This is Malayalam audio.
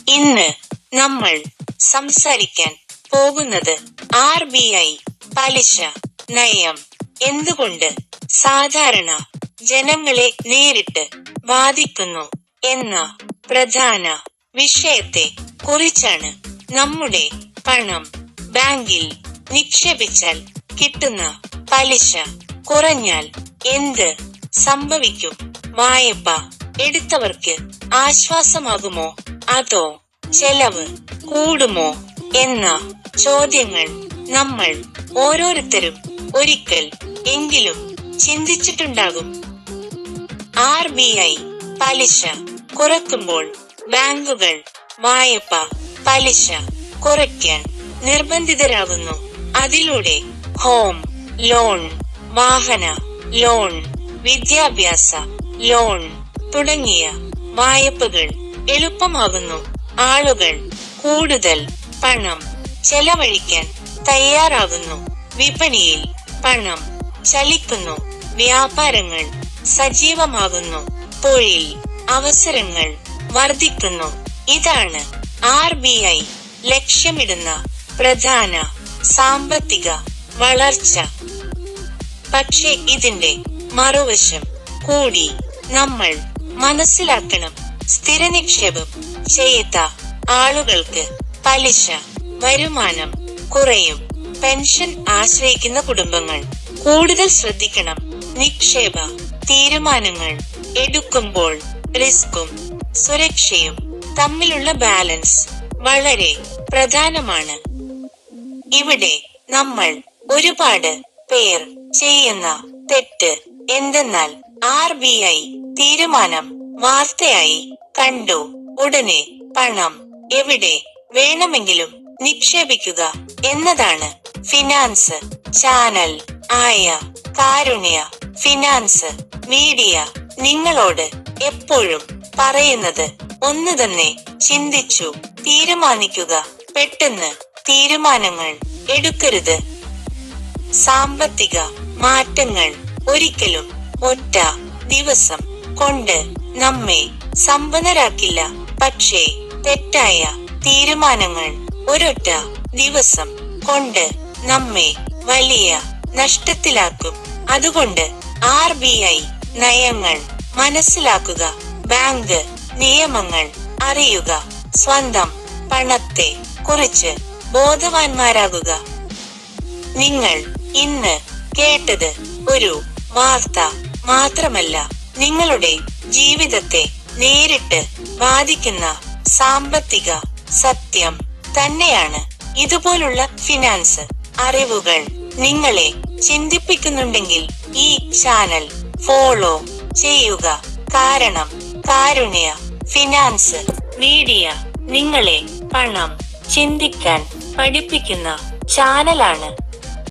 ഇന്ന് നമ്മൾ സംസാരിക്കാൻ പോകുന്നത് RBI പലിശ നയം എന്തുകൊണ്ട് സാധാരണ ജനങ്ങളെ നേരിട്ട് ബാധിക്കുന്നു എന്ന പ്രധാന വിഷയത്തെ കുറിച്ചാണ്. നമ്മുടെ പണം ബാങ്കിൽ നിക്ഷേപിച്ചാൽ കിട്ടുന്ന പലിശ കുറഞ്ഞാൽ എന്ത് സംഭവിക്കും? വായ്പ എടുത്തവർക്ക് ആശ്വാസമാകുമോ അതോ ചെലവ് കൂടുമോ എന്ന ചോദ്യങ്ങൾ നമ്മൾ ഓരോരുത്തരും ഒരിക്കൽ എങ്കിലും ചിന്തിച്ചിട്ടുണ്ടാകും. RBI പലിശ കുറയ്ക്കുമ്പോൾ ബാങ്കുകൾ വായ്പ പലിശ കുറയ്ക്കാൻ നിർബന്ധിതരാകുന്നു. അതിലൂടെ ഹോം ലോൺ, വാഹന ലോൺ, വിദ്യാഭ്യാസ ലോൺ തുടങ്ങിയ വായ്പകൾ എളുപ്പമാകുന്നു. ആളുകൾ കൂടുതൽ പണം ചെലവഴിക്കാൻ തയ്യാറാകുന്നു. വിപണിയിൽ പണം ചലിക്കുന്നു. വ്യാപാരങ്ങൾ സജീവമാകുന്നു. തൊഴിൽ അവസരങ്ങൾ വർദ്ധിക്കുന്നു. ഇതാണ് RBI ലക്ഷ്യമിടുന്ന പ്രധാന സാമ്പത്തിക വളർച്ച. പക്ഷേ ഇതിന്റെ മറുവശം കൂടി നമ്മൾ മനസ്സിലാക്കണം. സ്ഥിര നിക്ഷേപം ചെയ്ത ആളുകൾക്ക് പലിശ വരുമാനം കുറയും. പെൻഷൻ ആശ്രയിക്കുന്ന കുടുംബങ്ങൾ കൂടുതൽ ശ്രദ്ധിക്കണം. നിക്ഷേപ തീരുമാനങ്ങൾ എടുക്കുമ്പോൾ റിസ്കും സുരക്ഷയും തമ്മിലുള്ള ബാലൻസ് വളരെ പ്രധാനമാണ്. ഇവിടെ നമ്മൾ ഒരുപാട് പേർ ചെയ്യുന്ന തെറ്റ് എന്തെന്നാൽ RBI തീരുമാനം വാർത്തയായി കണ്ടു ഉടനെ പണം എവിടെ വേണമെങ്കിലും നിക്ഷേപിക്കുക എന്നതാണ്. ഫിനാൻസ് ചാനൽ ആയ കാരുണ്യ ഫിനാൻസ് മീഡിയ നിങ്ങളോട് എപ്പോഴും പറയുന്നത് ഒന്ന് തന്നെ: ചിന്തിച്ചു തീരുമാനിക്കുക. പെട്ടെന്ന് തീരുമാനങ്ങൾ എടുക്കരുത്. സാമ്പത്തിക മാറ്റങ്ങൾ ഒരിക്കലും ഒറ്റ ദിവസം കൊണ്ട് നമ്മെ സമ്പന്നരാക്കില്ല. പക്ഷേ തെറ്റായ തീരുമാനങ്ങൾ ഒരൊറ്റ ദിവസം കൊണ്ട് നമ്മെ വലിയ നഷ്ടത്തിലാക്കും. അതുകൊണ്ട് RBI നയങ്ങൾ മനസ്സിലാക്കുക. ബാങ്ക് നിയമങ്ങൾ അറിയുക. സ്വന്തം പണത്തെ കുറിച്ച് ബോധവാന്മാരാകുക. നിങ്ങൾ ഇന്ന് കേട്ടത് ഒരു വാർത്ത മാത്രമല്ല, നിങ്ങളുടെ ജീവിതത്തെ നേരിട്ട് ബാധിക്കുന്ന സാമ്പത്തിക സത്യം തന്നെയാണ്. ഇതുപോലുള്ള ഫിനാൻസ് അറിവുകൾ നിങ്ങളെ ചിന്തിപ്പിക്കുന്നുണ്ടെങ്കിൽ ഈ ചാനൽ ഫോളോ ചെയ്യുക. കാരണം കാരുണ്യ ഫിനാൻസ് മീഡിയ നിങ്ങളെ പണം ചിന്തിക്കാൻ പഠിപ്പിക്കുന്ന ചാനലാണ്.